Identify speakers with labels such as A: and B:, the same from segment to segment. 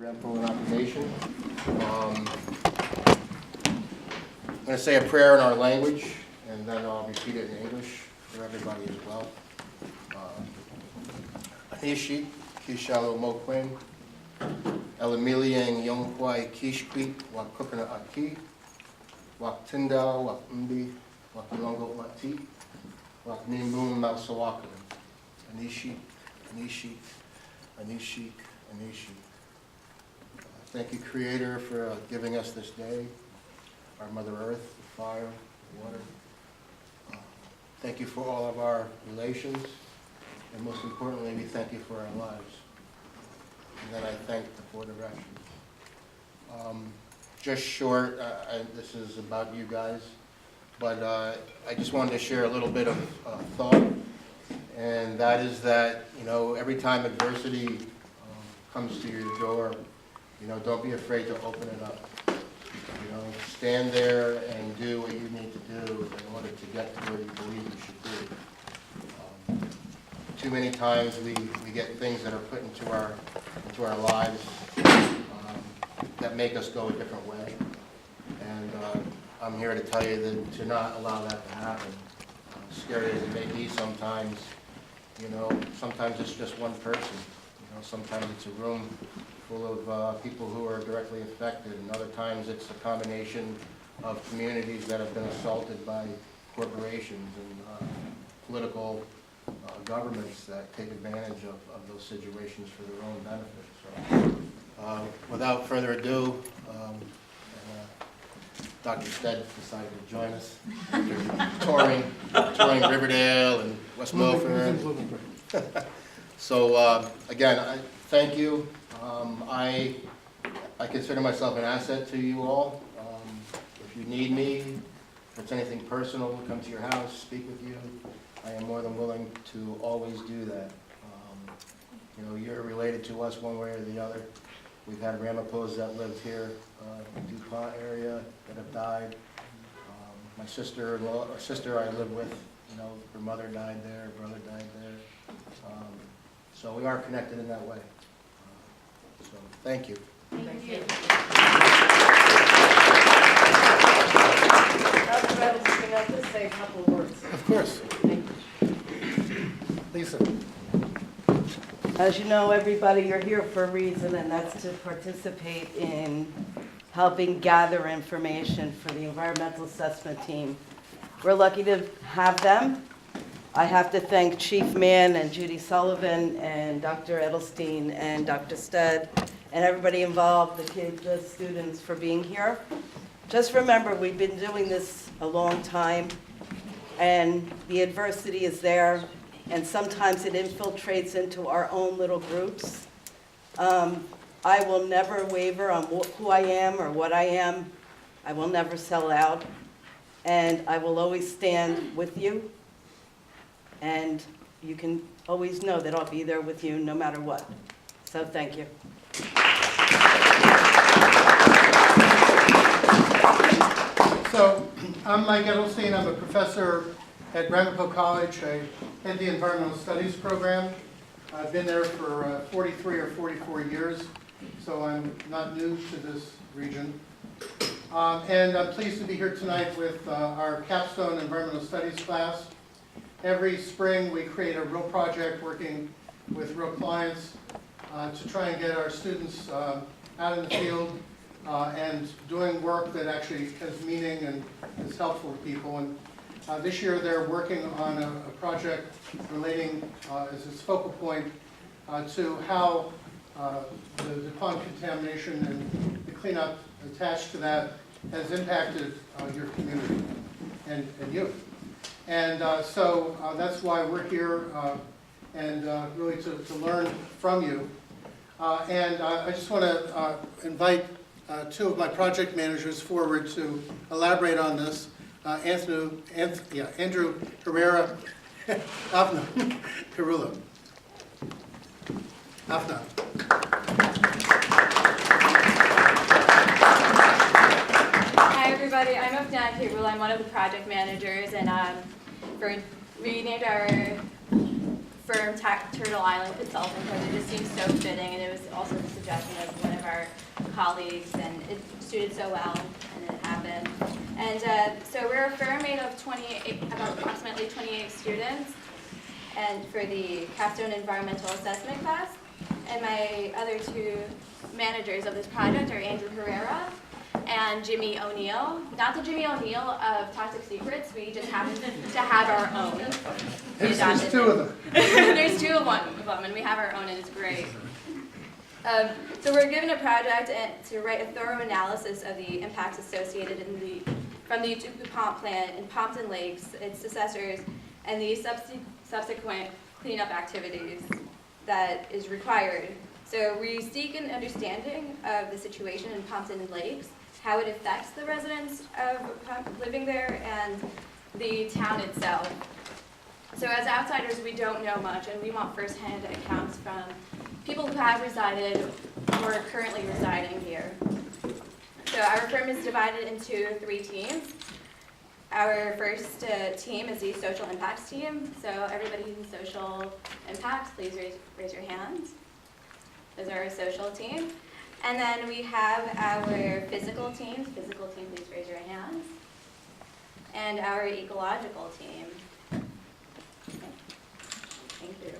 A: Rental and occupation. I'm going to say a prayer in our language, and then I'll repeat it in English for everybody as well. Anishi, Kishalo Mokwen, Elamiliang Yongkwai Kishkwik, Wakukana Aki, Waktindao, Wakumbi, Wakilongo Mati, Waknimbum Mausawakan. Anishi, Anishi, Anishi, Anishi. Thank you, Creator, for giving us this day, our Mother Earth, the fire, the water. Thank you for all of our relations, and most importantly, we thank you for our lives. And then I thank the Board of Directors. Just short, this is about you guys, but I just wanted to share a little bit of thought, and that is that, you know, every time adversity comes to your door, you know, don't be afraid to open it up. You know, stand there and do what you need to do in order to get to where you believe you should be. Too many times we get things that are put into our lives that make us go a different way. And I'm here to tell you that to not allow that to happen. Scary as it may be sometimes, you know, sometimes it's just one person. You know, sometimes it's a room full of people who are directly affected, and other times it's a combination of communities that have been assaulted by corporations and political governments that take advantage of those situations for their own benefit. So, without further ado, Dr. Stead decided to join us touring Riverdale and West Milford. So again, I thank you. I consider myself an asset to you all. If you need me, if it's anything personal, come to your house, speak with you. I am more than willing to always do that. You know, you're related to us one way or the other. We've had Ramapos that lived here in the DuPont area that have died. My sister I live with, you know, her mother died there, her brother died there. So we are connected in that way. So thank you.
B: Thank you.
C: Dr. Reynolds is going to say a couple of words.
A: Of course. Lisa.
C: As you know, everybody, you're here for a reason, and that's to participate in helping gather information for the environmental assessment team. We're lucky to have them. I have to thank Chief Mann and Judy Sullivan and Dr. Edelstein and Dr. Stead and everybody involved, the kids, the students, for being here. Just remember, we've been doing this a long time, and the adversity is there, and sometimes it infiltrates into our own little groups. I will never waver on who I am or what I am. I will never sell out, and I will always stand with you. And you can always know that I'll be there with you no matter what. So thank you.
D: So I'm Mike Edelstein. I'm a professor at Ramapo College. I head the Environmental Studies program. I've been there for 43 or 44 years, so I'm not new to this region. And I'm pleased to be here tonight with our Capstone Environmental Studies class. Every spring we create a real project working with real clients to try and get our students out in the field and doing work that actually has meaning and is helpful to people. And this year they're working on a project relating as its focal point to how the DuPont contamination and the cleanup attached to that has impacted your community and you. And so that's why we're here and really to learn from you. And I just want to invite two of my project managers forward to elaborate on this. Andrew Herrera, Afna Perula. Afna.
B: Hi everybody, I'm Afna Kirul. I'm one of the project managers, and we named our firm Turtle Island Consulting because it just seems so fitting, and it was also the suggestion of one of our colleagues, and it suited so well, and it happened. And so we're a firm made of about approximately 28 students, and for the Capstone Environmental Assessment class. And my other two managers of this project are Andrew Herrera and Jimmy O'Neill. Not the Jimmy O'Neill of Toxic Secrets, we just happen to have our own.
D: There's two of them.
B: There's two of them, and we have our own, and it's great. So we're given a project to write a thorough analysis of the impacts associated from the DuPont plant in Pompton Lakes, its successors, and the subsequent cleanup activities that is required. So we seek an understanding of the situation in Pompton Lakes, how it affects the residents of living there, and the town itself. So as outsiders, we don't know much, and we want firsthand accounts from people who have resided or are currently residing here. So our firm is divided into 3 teams. Our first team is the social impacts team. So everybody who's in social impacts, please raise your hands. Those are our social team. And then we have our physical teams. Physical team, please raise your hands. And our ecological team. Thank you.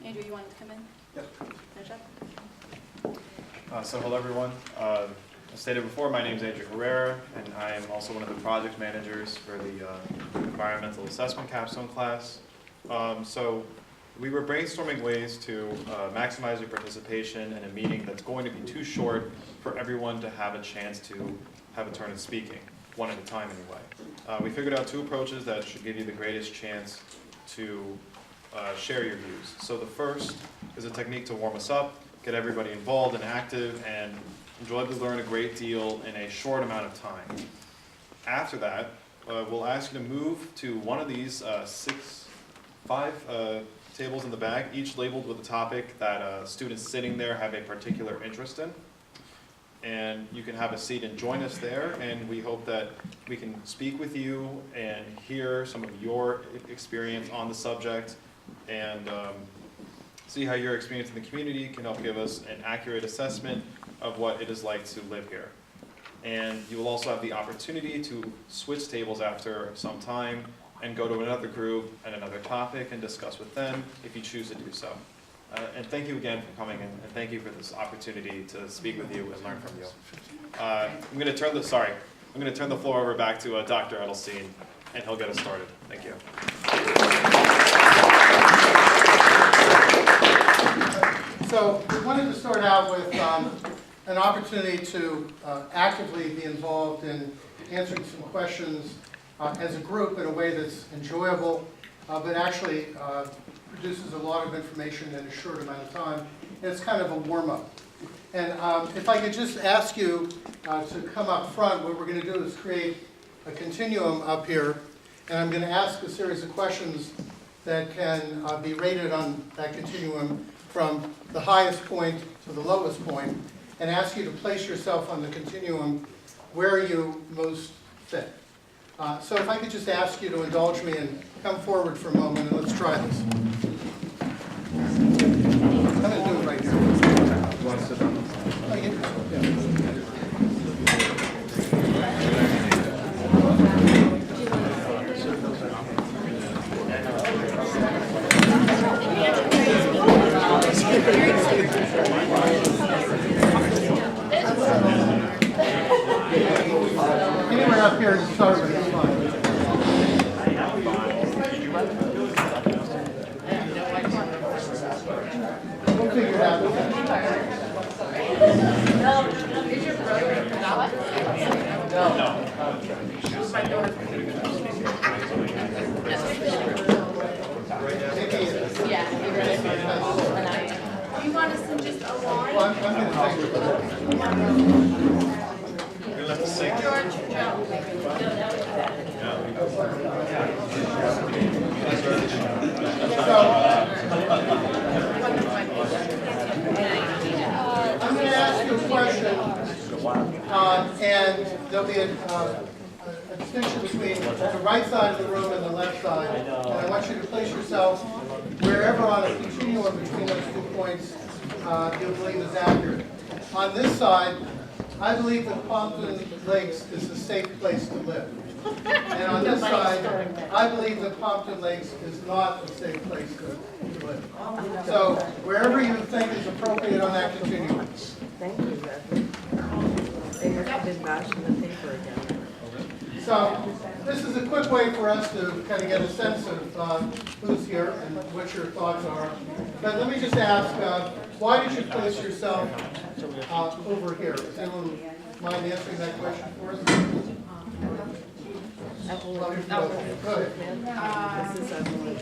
B: Andrew, you wanted to come in?
E: Yes.
B: Finish up?
E: So hello everyone. As stated before, my name is Andrew Herrera, and I am also one of the project managers for the Environmental Assessment Capstone class. So we were brainstorming ways to maximize your participation in a meeting that's going to be too short for everyone to have a chance to have a turn at speaking, one at a time anyway. We figured out 2 approaches that should give you the greatest chance to share your views. So the first is a technique to warm us up, get everybody involved and active, and enjoyably learn a great deal in a short amount of time. After that, we'll ask you to move to one of these 5 tables in the back, each labeled with a topic that students sitting there have a particular interest in. And you can have a seat and join us there, and we hope that we can speak with you and hear some of your experience on the subject, and see how your experience in the community can help give us an accurate assessment of what it is like to live here. And you will also have the opportunity to switch tables after some time and go to another group and another topic and discuss with them if you choose to do so. And thank you again for coming in, and thank you for this opportunity to speak with you and learn from you. I'm going to turn the floor over back to Dr. Edelstein, and he'll get us started. Thank you.
D: So we wanted to start out with an opportunity to actively be involved in answering some questions as a group in a way that's enjoyable, but actually produces a lot of information in a short amount of time. And it's kind of a warm-up. And if I could just ask you to come up front, what we're going to do is create a continuum up here, and I'm going to ask a series of questions that can be rated on that continuum from the highest point to the lowest point, and ask you to place yourself on the continuum where you most fit. So if I could just ask you to indulge me and come forward for a moment, and let's try this. I'm going to do it right here. You want to sit down? Anywhere up here to start with is fine. We'll figure it out.
B: Do you want us to just align?
D: Well, I'm going to take it.
E: You'll have to sing.
D: I'm going to ask you a question, and there'll be a distinction between the right side of the room and the left side. And I want you to place yourself wherever on a continuum between those 2 points you believe is accurate. On this side, I believe that Pompton Lakes is a safe place to live. And on this side, I believe that Pompton Lakes is not a safe place to live. So wherever you think is appropriate on that continuum.
C: Thank you, Reverend. They must have been bashing the paper again.
D: So this is a quick way for us to kind of get a sense of who's here and what your thoughts are. But let me just ask, why did you place yourself over here? Does anyone mind answering that question for us? Go ahead.
C: This is Evelyn.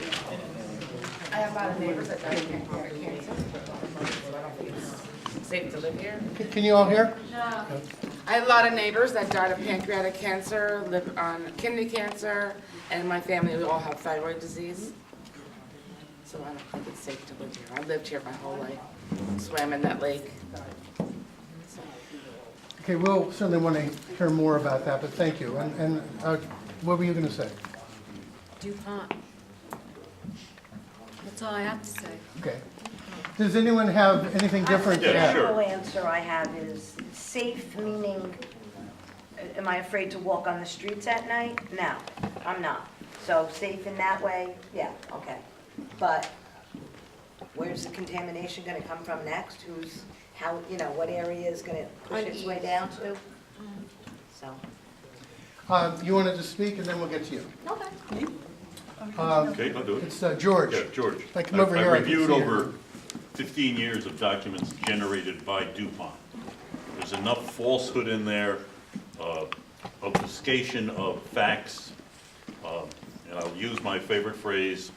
F: I have a lot of neighbors that die of pancreatic cancer, so I don't think it's safe to live here.
D: Can you all hear?
F: I have a lot of neighbors that died of pancreatic cancer, live on kidney cancer, and my family, we all have thyroid disease. So I don't think it's safe to live here. I lived here my whole life, swam in that lake.
D: Okay, we'll certainly want to hear more about that, but thank you. And what were you going to say?
G: DuPont. That's all I have to say.
D: Okay. Does anyone have anything different to
H: The
D: add?
H: simple answer I have is safe, meaning, am I afraid to walk on the streets at night? No, I'm not. So safe in that way, yeah, okay. But where's the contamination gonna come from next? Who's, how, what area is gonna push its way down to? So.
D: You wanted to speak, and then we'll get to you.
H: Okay.
I: Okay, I'll do it.
D: It's George.
I: Yeah, George.
D: If I come over here,
I: I
D: I can
I: reviewed
D: see you.
I: over 15 years of documents generated by DuPont. There's enough falsehood in there, obfuscation of facts, and I'll use my favorite phrase,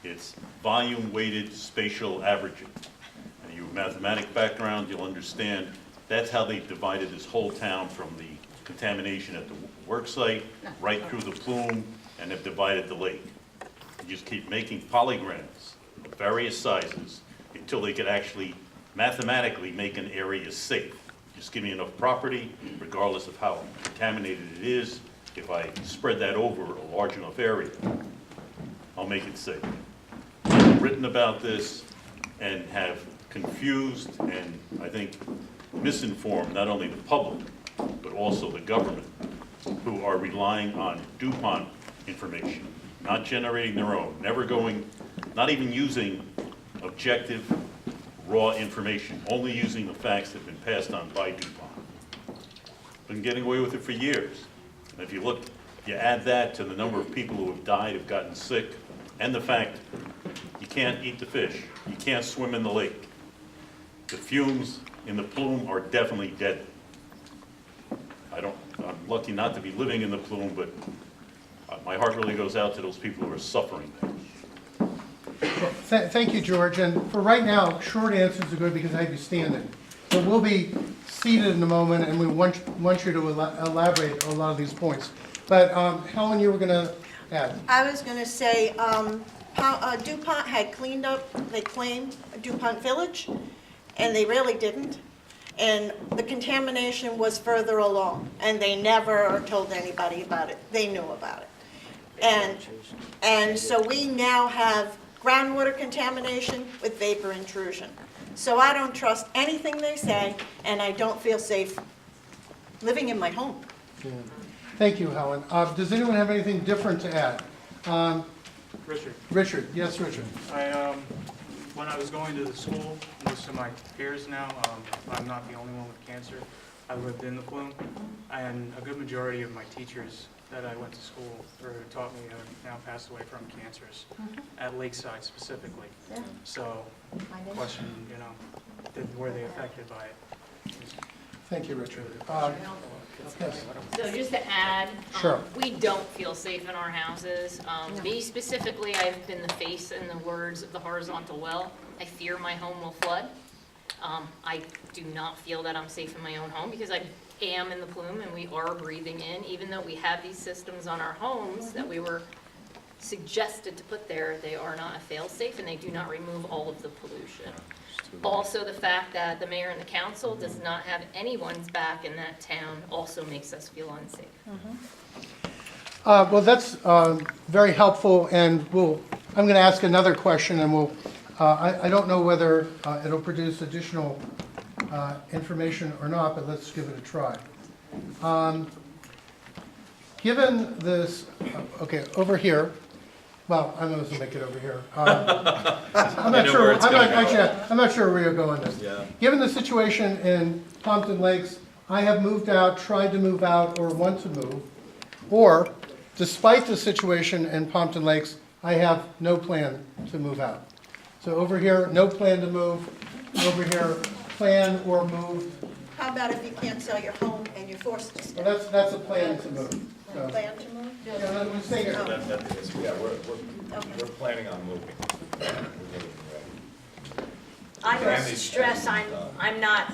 I: it's volume-weighted spatial averaging. And you have a mathematic background, you'll understand that's how they divided this whole town from the contamination at the work site, right through the plume, and have divided the lake. You just keep making polygons of various sizes until they could actually mathematically make an area safe. Just give me enough property, regardless of how contaminated it is. If I spread that over a large enough area, I'll make it safe. I've written about this and have confused and I think misinformed not only the public, but also the government, who are relying on DuPont information, not generating their own, not even using objective, raw information, only using the facts that have been passed on by DuPont. Been getting away with it for years. And if you add that to the number of people who have died, have gotten sick, and the fact you can't eat the fish, you can't swim in the lake. The fumes in the plume are definitely deadly. I'm lucky not to be living in the plume, but my heart really goes out to those people who are suffering there.
D: Thank you, George. And for right now, short answers are good because I have you standing. But we'll be seated in a moment, and we want you to elaborate on a lot of these points. But Helen, you were going to add.
J: I was going to say, DuPont had cleaned up, they claimed, DuPont Village, and they really didn't. And the contamination was further along, and they never told anybody about it. They knew about it. And so we now have groundwater contamination with vapor intrusion. So I don't trust anything they say, and I don't feel safe living in my home.
D: Yeah. Thank you, Helen. Does anyone have anything different to add?
K: Richard.
D: Richard. Yes, Richard.
K: When I was going to the school, most of my peers now, I'm not the only one with cancer. I lived in the plume, and a good majority of my teachers that I went to school or who taught me have now passed away from cancers, at Lakeside specifically.
J: Yeah.
K: So, question, were they affected by it?
D: Thank you, Richard. Yes.
G: So just to add,
D: Sure.
G: we don't feel safe in our houses. Me specifically, I've been the face and the words of the horizontal well. I fear my home will flood. I do not feel that I'm safe in my own home because I am in the plume and we are breathing in. Even though we have these systems on our homes that we were suggested to put there, they are not a fail-safe and they do not remove all of the pollution. Also, the fact that the mayor and the council does not have anyone's back in that town also makes us feel unsafe.
D: Well, that's very helpful, and I'm going to ask another question, and I don't know whether it'll produce additional information or not, but let's give it a try. Given this, okay, over here, well, I'm going to make it over here. I'm not sure. I'm not sure where you're going this.
E: Yeah.
D: Given the situation in Pompton Lakes, I have moved out, tried to move out, or want to move. Or, despite the situation in Pompton Lakes, I have no plan to move out. So over here, no plan to move. Over here, plan or move.
J: How about if you can't sell your home and you're forced to stay?
D: Well, that's a plan to move. So,
J: Plan to move?
D: yeah, let me stay here.
L: Yeah, we're planning on moving.
H: I must stress, I'm not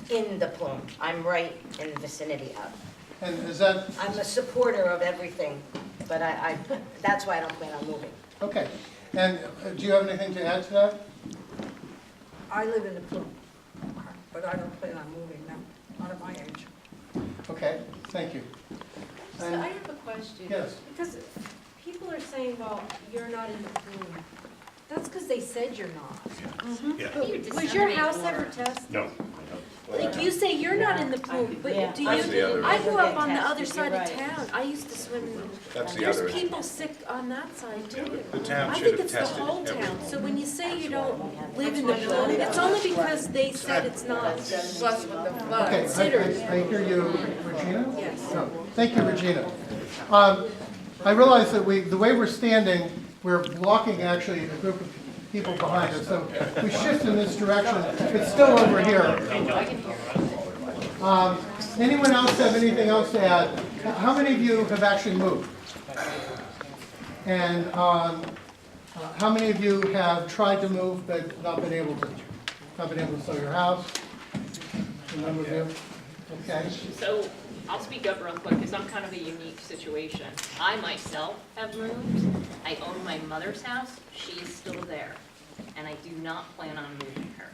H: in the plume. I'm right in the vicinity of.
D: And is that,
H: I'm a supporter of everything, but that's why I don't plan on moving.
D: okay. And do you have anything to add to that?
M: I live in the plume, but I don't plan on moving now, not at my age.
D: Okay, thank you.
N: So
D: And-
N: I have a question.
D: Yes.
N: Because people are saying, well, you're not in the plume. That's because they said you're not.
I: Yeah.
N: But was your house ever tested?
I: No.
N: Like you say, you're not in the plume,
C: Yeah.
N: but do
L: That's the
N: you?
L: other-
N: I grew up on the
C: Tested,
N: other side
C: you're
N: of
C: right.
N: town. I used to swim.
L: That's the
N: There's
L: other.
N: people sick on that side too.
L: The town
N: I
L: should
N: think
L: have
N: it's the
L: tested
N: whole
L: every
N: town.
L: home.
N: So when you say you don't live in the plume, it's only because they said it's not.
F: Plus with the flood.
D: Okay,
N: Considered.
D: I hear you, Regina?
N: Yes.
D: No, thank you, Regina. I realize that the way we're standing, we're blocking actually a group of people behind us, so we shift in this direction. It's still over here. Anyone else have anything else to add? How many of you have actually moved? And how many of you have tried to move but not been able to? Not been able to sell your house? A number of you? Okay.
G: So I'll speak up real quick because I'm kind of a unique situation. I myself have moved. I own my mother's house. She's still there. And I do not plan on moving her.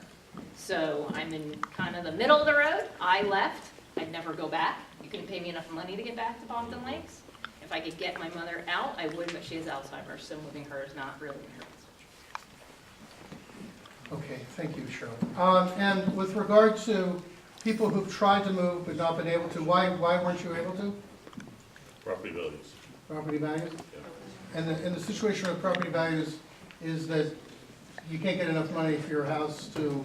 G: So I'm in kind of the middle of the road. I left. I'd never go back. You couldn't pay me enough money to get back to Pompton Lakes. If I could get my mother out, I would, but she has Alzheimer's, so moving her is not really in her best interest.
D: Okay, thank you, Cheryl. And with regard to people who've tried to move but not been able to, why weren't you able to?
I: Property values.
D: Property values? And the situation of property values is that you can't get enough money for your house to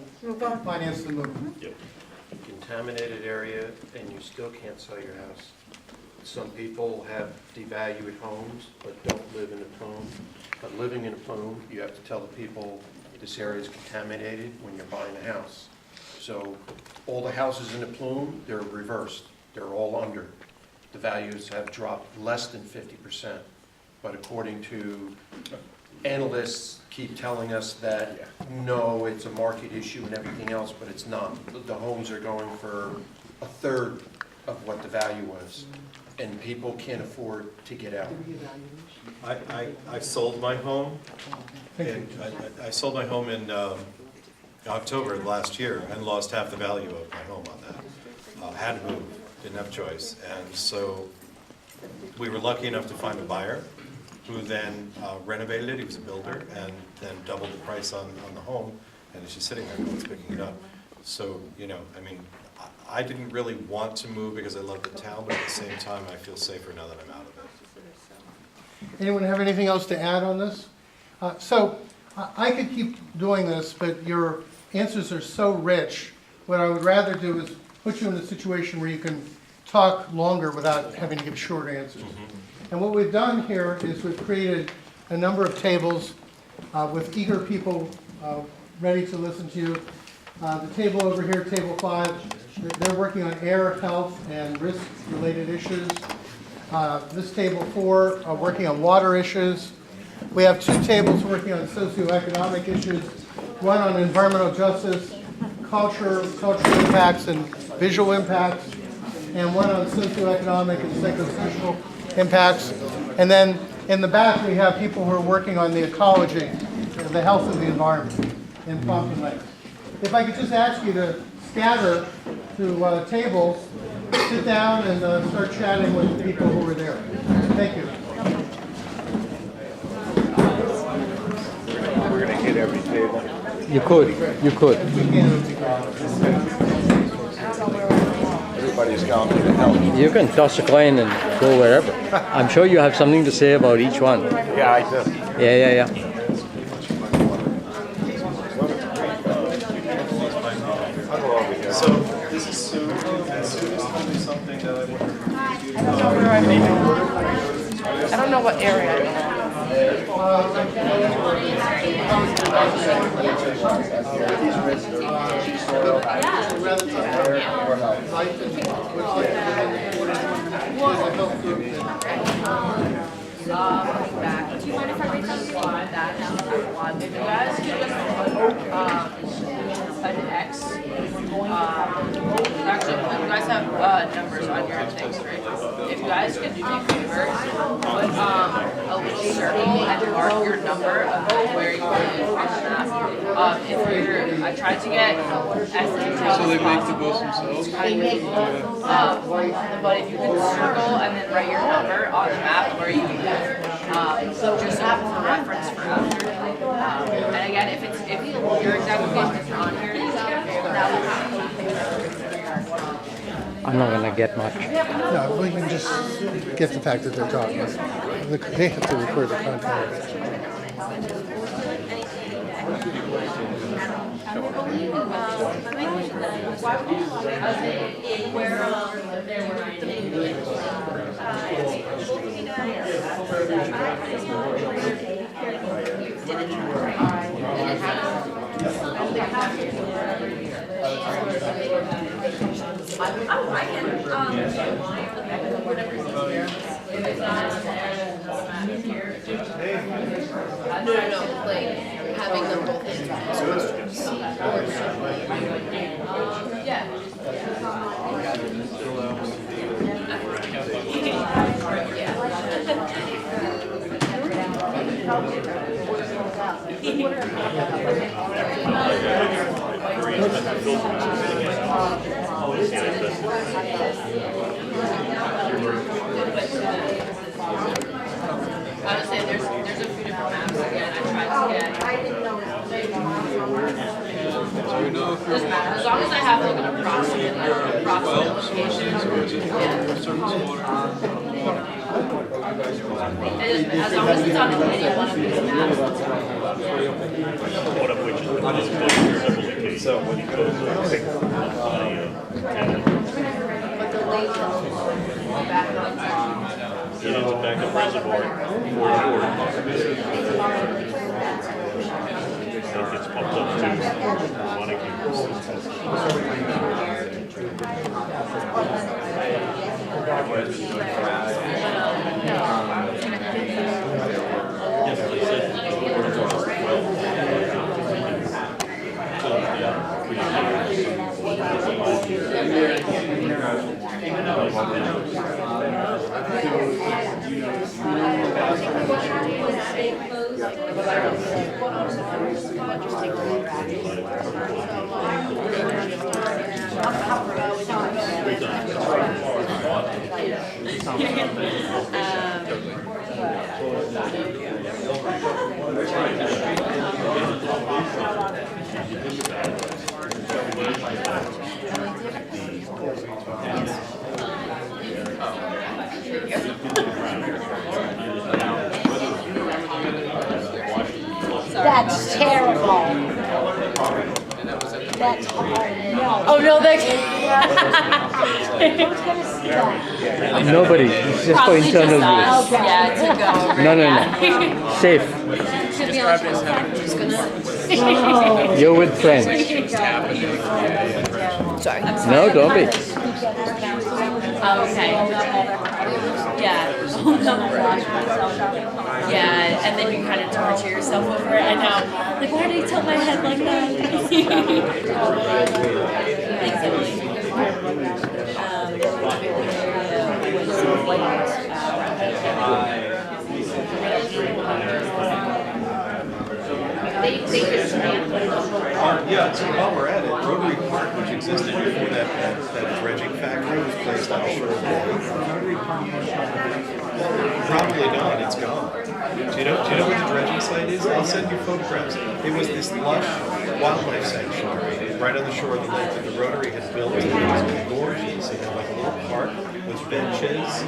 D: finance the move.
I: Yep.
A: Contaminated area, and you still can't sell your house. Some people have devalued homes, but don't live in a plume. But living in a plume, you have to tell the people this area is contaminated when you're buying a house. So all the houses in a plume, they're reversed. They're all under. The values have dropped less than 50%. But according to analysts, keep telling us that, no, it's a market issue and everything else, but it's not. The homes are going for a third of what the value was, and people can't afford to get out.
E: I sold my home, and I sold my home in October of last year and lost half the value of my home on that. Had to move, didn't have a choice, and so we were lucky enough to find a buyer who then renovated it. He was a builder, and then doubled the price on the home, and it's just sitting there, no one's picking it up. So, you know, I mean, I didn't really want to move because I love the town, but at the same time, I feel safer now that I'm out of it.
D: Anyone have anything else to add on this? So I could keep doing this, but your answers are so rich. What I would rather do is put you in a situation where you can talk longer without having to give short answers. And what we've done here is we've created a number of tables with eager people ready to listen to you. The table over here, table 5, they're working on air, health, and risk-related issues. This table 4 are working on water issues. We have 2 tables working on socioeconomic issues, one on environmental justice, cultural impacts and visual impacts, and one on socioeconomic and psychosocial impacts. And then in the back, we have people who are working on the ecology, the health of the environment in Pompton Lakes. If I could just ask you to scatter to tables, sit down and start chatting with the people who are there. Thank you.
L: We're going to hit every table.
O: You could.
L: Everybody's counting to help.
O: You can toss a coin and go wherever. I'm sure you have something to say about each one.
L: Yeah, I do.
O: Yeah.
E: So this is Sue, and Sue just told me something that I wonder.
F: I don't know where I'm in. I don't know what area I'm in.
B: Do you mind if I read something? If you guys could just put an X, actually, you guys have numbers on your things, right? If you guys could do me a favor, put a little circle and mark your number of where you live on the map. If you're, I tried to get as detailed as possible. But if you could circle and then write your number on the map where you live, just for reference for after. And again, if your exact location is on here, that
O: I'm not gonna get much.
D: No, we can just get the fact that they're talking. They have to record the content.
B: No, like having them both in. I would say there's a few different maps again. I tried to get. Doesn't matter, as long as I have like an approximate location. As long as it's on any one of these maps.
I: One of which is several locations.
E: So when you go
B: But the lake is back up.
I: It is a backup reservoir that gets pumped up to
J: That's terrible. That's hard. No.
B: Oh, no, they
J: Who's gonna see that?
O: Nobody. It's just for internal use.
B: Yeah, to go over.
O: No. Safe.
B: To be honest, I'm just gonna.
O: You're with friends.
B: Sorry.
O: No, don't be.
B: Oh, okay. Yeah. Yeah, and then you kind of torture yourself over it. I know. Like, why did he tilt my head like that?
E: Yeah, so while we're at it, Rotary Park, which existed before that dredging factory was placed on shore. Probably not, it's gone. Do you know what the dredging site is? I'll send you photographs. It was this lush wildlife sanctuary right on the shore of the lake that the Rotary had built. It was gorgeous. It had like a little park with benches,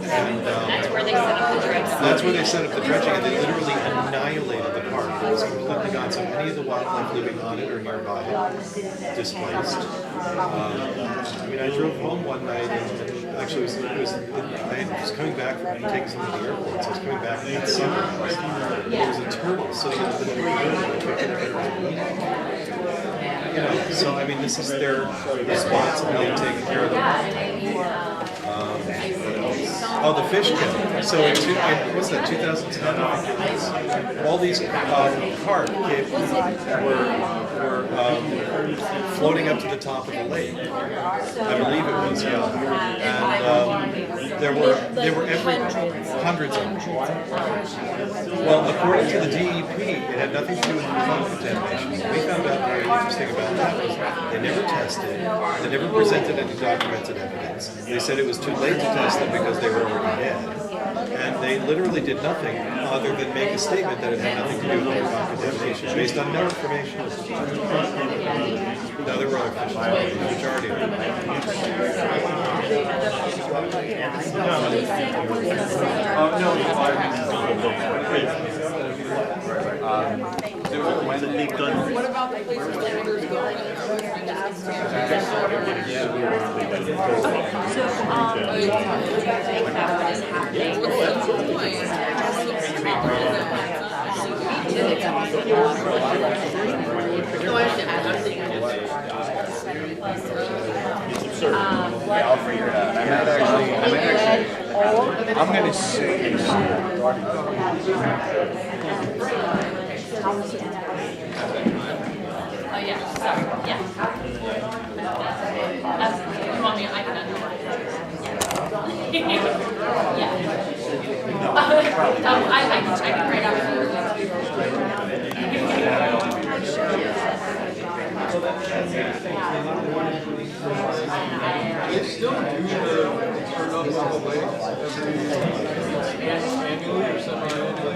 E: and
G: That's where they set up the dredging.
E: that's where they set up the dredging, and they literally annihilated the park. It was completely gone. So any of the wildlife living on it or nearby displaced. I mean, I drove home one night, and actually I was coming back from taking something to the airport, so I was coming back and had sunrise. There was a turtle sitting in the middle of the road. You know, so I mean, this is their responsibility to take care of them. Oh, the fish kill. So what's that, 2010? All these carp were floating up to the top of the lake. I believe it was, yeah. And there were hundreds of them. Well, according to the DEP, it had nothing to do with pond contamination. We found out very interesting about that was they never tested, they never presented any documented evidence. They said it was too late to test them because they were already dead. And they literally did nothing other than make a statement that it had nothing to do with pond contamination based on no information. No, there were other fish, the majority of them.
F: What about the places that others go?
L: I'll figure it out. I'm going to say,
G: Oh, yeah, sorry, yeah. You want me, I can undo it. Yeah. I can write out.
K: They still do the turn off of the lakes annually or semi-annually.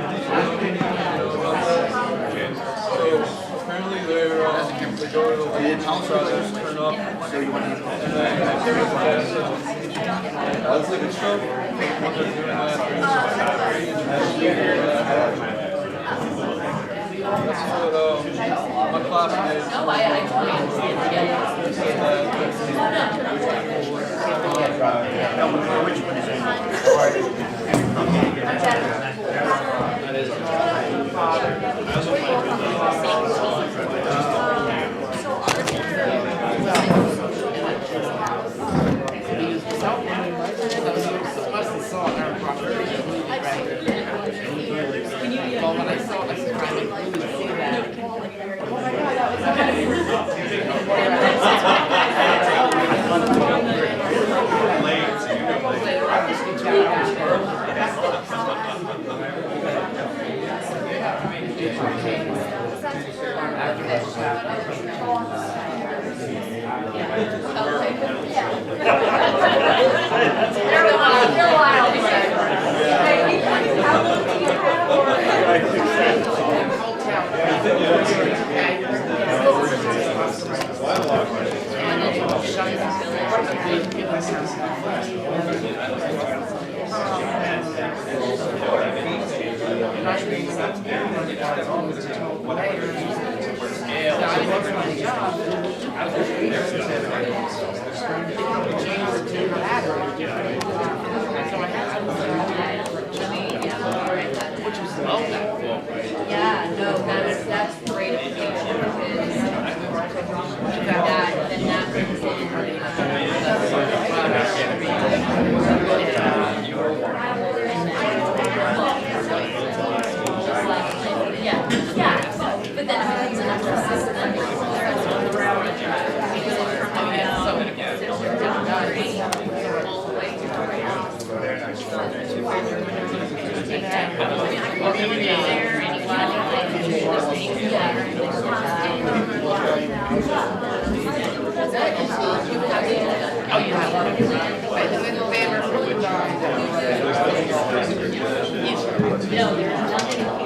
K: So apparently they go to the lake, turn off, and then that's like a show. What they're doing that. That's what my classmates.
G: No, I totally understand.
L: which one is
G: Yeah, no, that's great information but then it becomes an extra system. No, there's nothing.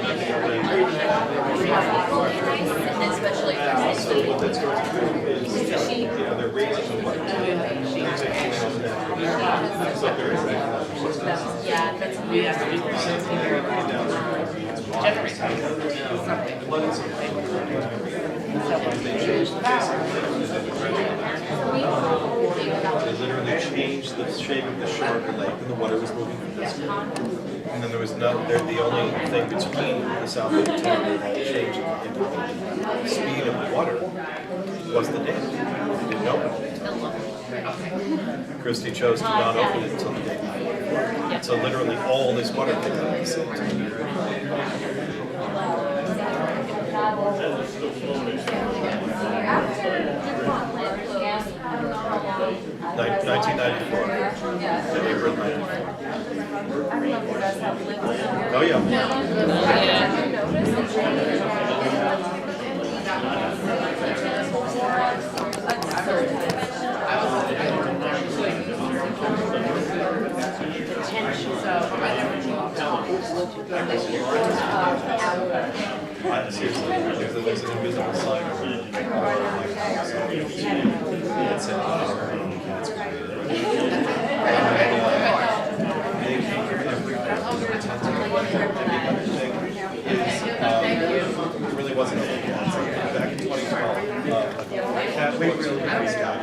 E: the shape of the shore of the lake, and the water was moving from this way. And then there was no, the only thing between the south and the north that changed in the speed of the water was the dam. They didn't open it. Christie chose to not open it until the day before. So literally all this water came out of the city. 1994. April 94. Oh, yeah. Seriously, there's an invisible sign over it. It's it really wasn't a back in 2012. Cat books were released out.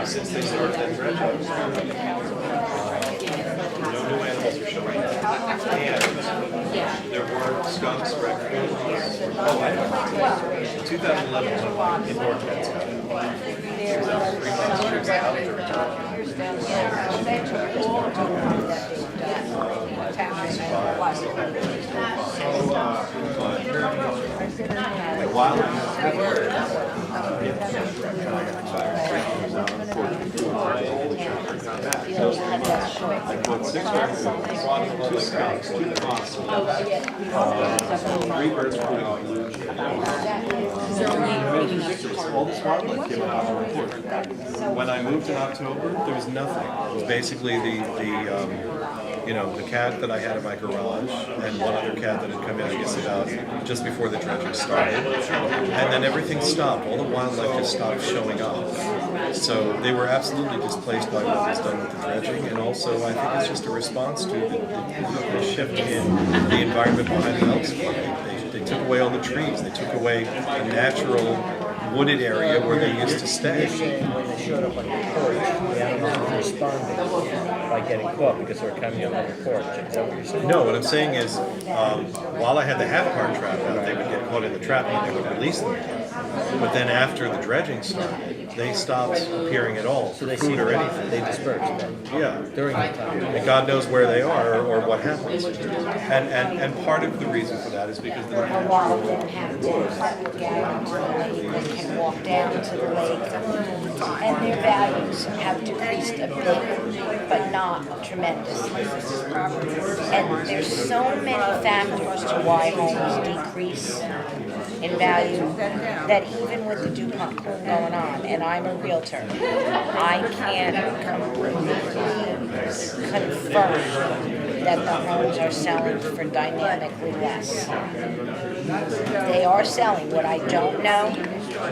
E: Since they started that dredging, no new animals are showing up. And there were skunks, raccoons. Oh, I know. In 2011, when indoor cats got out. 3 months trips out there. I put 6 birds, 2 skunks, 2 foxes, 3 birds flying on blue jay. All this wildlife came out of the report. When I moved in October, there was nothing. It was basically the cat that I had in my garage and one other cat that had come in, I guess, about just before the dredging started. And then everything stopped. All the wildlife just stopped showing up. So they were absolutely displaced by what was done with the dredging. And also, I think it's just a response to the shift in the environment behind the Elks Club. They took away all the trees. They took away a natural wooded area where they used to stay.
L: You're saying when they showed up on your porch, the animals were responding by getting caught because they were coming up on your porch. Is that what you're saying?
E: No, what I'm saying is, while I had the half-part trap out, they would get caught in the trap and they would release them again. But then after the dredging started, they stopped appearing at all for food or anything.
L: They dispersed
E: Yeah.
L: during that time.
E: And God knows where they are or what happens. And part of the reason for that is because
H: A lot of them have been gathered on the lake, they can walk down to the lake, and their values have decreased a bit, but not tremendously. And there's so many factors to why homes decrease in value that even with the DuPont pool going on, and I'm a realtor, I can't completely confirm that the homes are selling for dynamically less. They are selling. What I don't know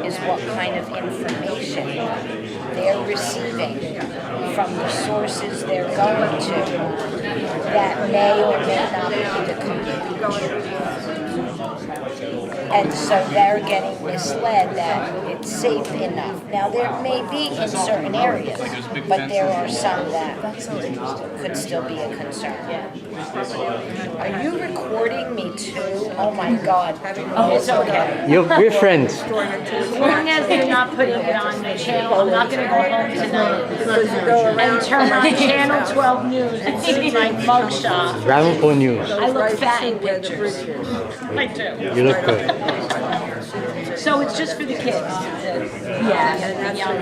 H: is what kind of information they're receiving from the sources they're going to that may or may not be the complete truth. And so they're getting misled that it's safe enough. Now, there may be in certain areas, but there are some that could still be a concern. Are you recording me too? Oh my God. It's okay.
O: We're friends.
N: As long as they're not putting it on the channel, I'm not gonna go home tonight and turn on Channel 12 News and see my mugshot.
O: Ramapo News.
N: I look fat in pictures. I do.
O: You look good.
N: So it's just for the kids? Yeah, the young.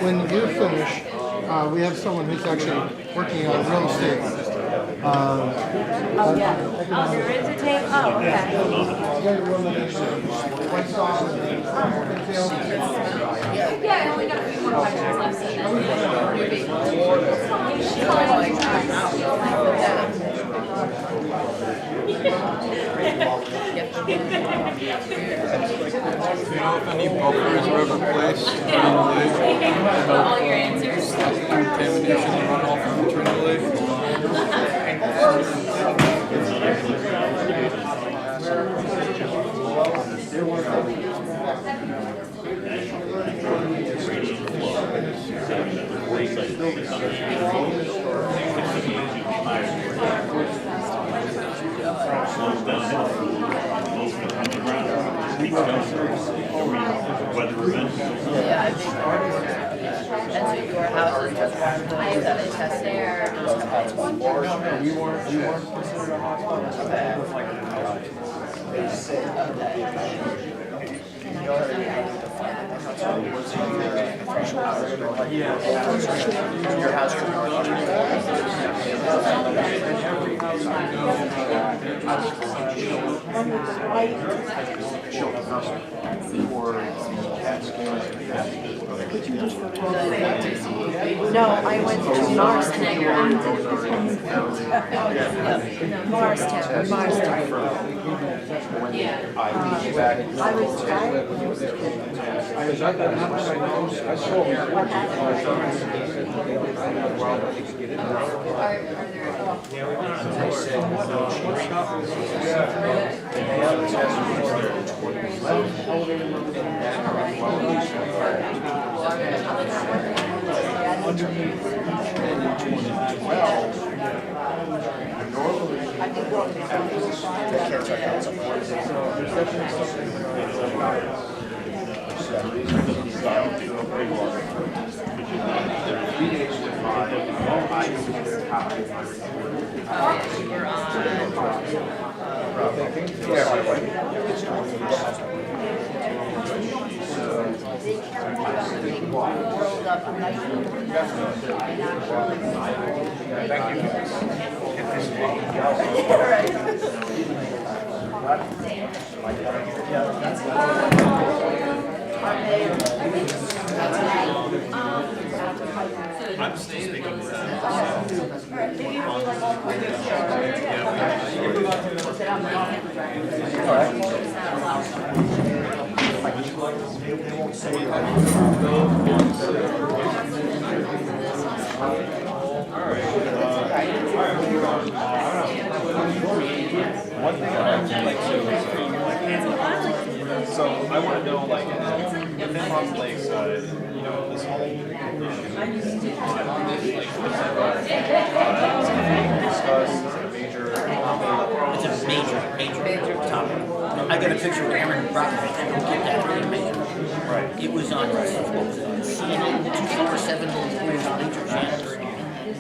D: When you finish, we have someone who's actually working on real estate.
N: Oh, yeah. Oh, there is a tape? Oh, okay.
B: Yeah, I only got a few more questions left, so then.
P: if any buffers are ever placed
B: All your answers.
P: contamination and runoff from maternity leave?
B: I've done a test there.
L: Your house.
J: No, I went to Morristown. Morristown. Yeah. I was tired.
E: I'm still speaking with that. One thing I'd like to, so I want to know, like, within Pompton Lakes, you know, this whole issue, discussed,
L: It's a major topic. I got a picture of Aaron Brockovich. Don't get that. It's major.
E: Right.
L: It was on, what was it, CNN, 247 major channels.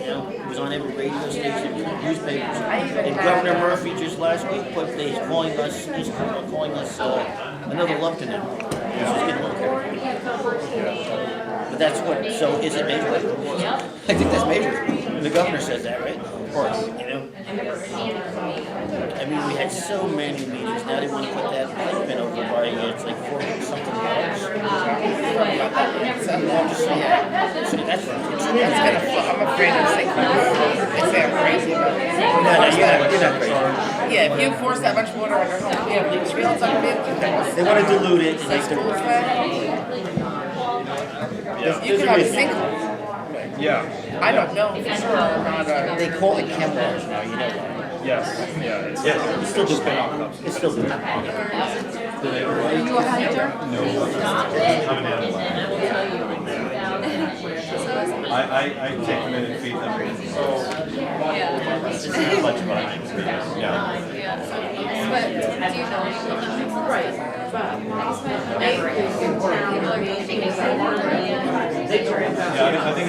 L: You know, it was on every radio station, newspapers. And Governor Murphy just last week he's calling us another love canal. Which is getting a little carried. But that's what, so is it major? I think that's major. The governor says that, right? Of course. You know? I mean, we had so many meetings, now they want to put that pipe in over by, it's like $4-something. I'm just saying. So that's
F: I'm afraid of sinkhole. They say I'm crazy about it.
L: No, you're not crazy.
F: Yeah, if you force that much water on your home, you have leaks real time.
L: They want to dilute it and make
F: You can have a sinkhole.
E: Yeah.
F: I don't know for sure.
L: They call it camouflage now, you know that.
E: Yes, yeah, it's
L: still just It's still good.
E: Are you a hunter? No. I take them in and feed them.
B: Yeah.
L: Much fun.
E: Yeah.
B: But do you know right?
E: Yeah, I think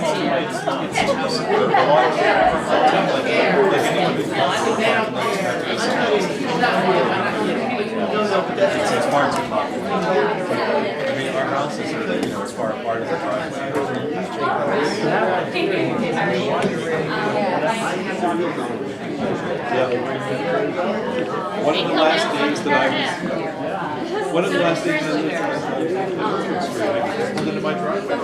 E: it's far too popular. I mean, our houses are, you know, as far apart as the driveway. One of the last days that I lived on Street, I pulled into my driveway.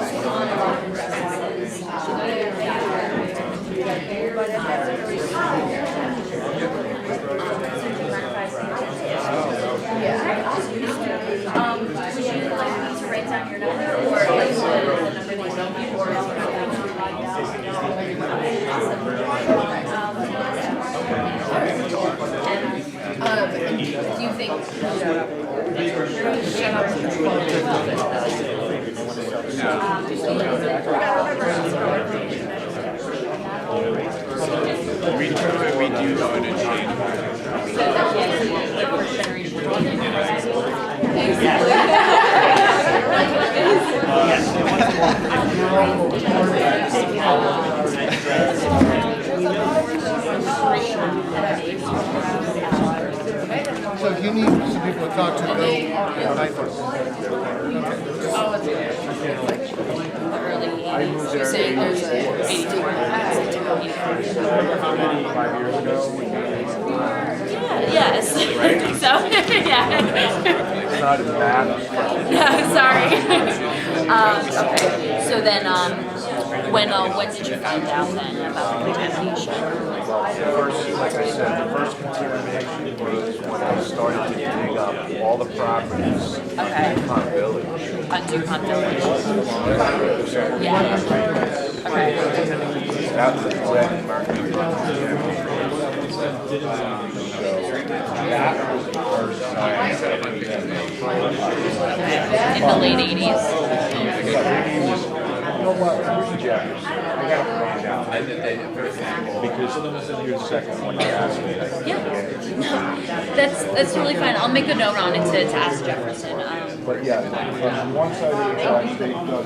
P: We do go in and change.
D: So if you need some people to talk to, go invite them.
G: You're saying there's 84. Yes, I think so. Yeah.
P: It's not as bad.
G: No, sorry. Okay, so then, when did you find out then about the contamination?
P: First, like I said, the first contamination was when I started to dig up all the properties
G: Okay.
P: in Pond Village.
G: On DuPont Village? Yeah. Okay.
P: That was when Mercury. That was the first time that we had
G: In the late 80s?
P: You know what, who's Jefferson? I gotta find out. Because you're the second one to ask me.
G: Yeah. No, that's totally fine. I'll make a note on it to ask Jefferson.
P: But yeah, on one side of the interstate does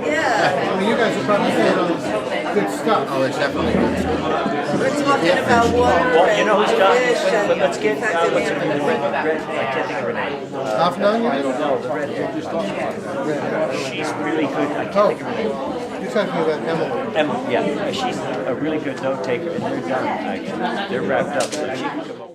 J: Yeah,
D: I mean, you guys are probably saying all this good stuff.
A: Oh, it's definitely good stuff.
J: we're talking about water
L: Well, you know who's got,
J: fish and
L: let's get,
J: the fact
L: what's
J: that
L: her name? Red, I can't think of her name.
D: Half done, you mean?
L: No, the red hair. She's really good, I can't think of her name.
D: You're talking about Emily.
L: Emma, yeah, she's a really good note taker, and they're done, actually. They're wrapped up, so she can come over.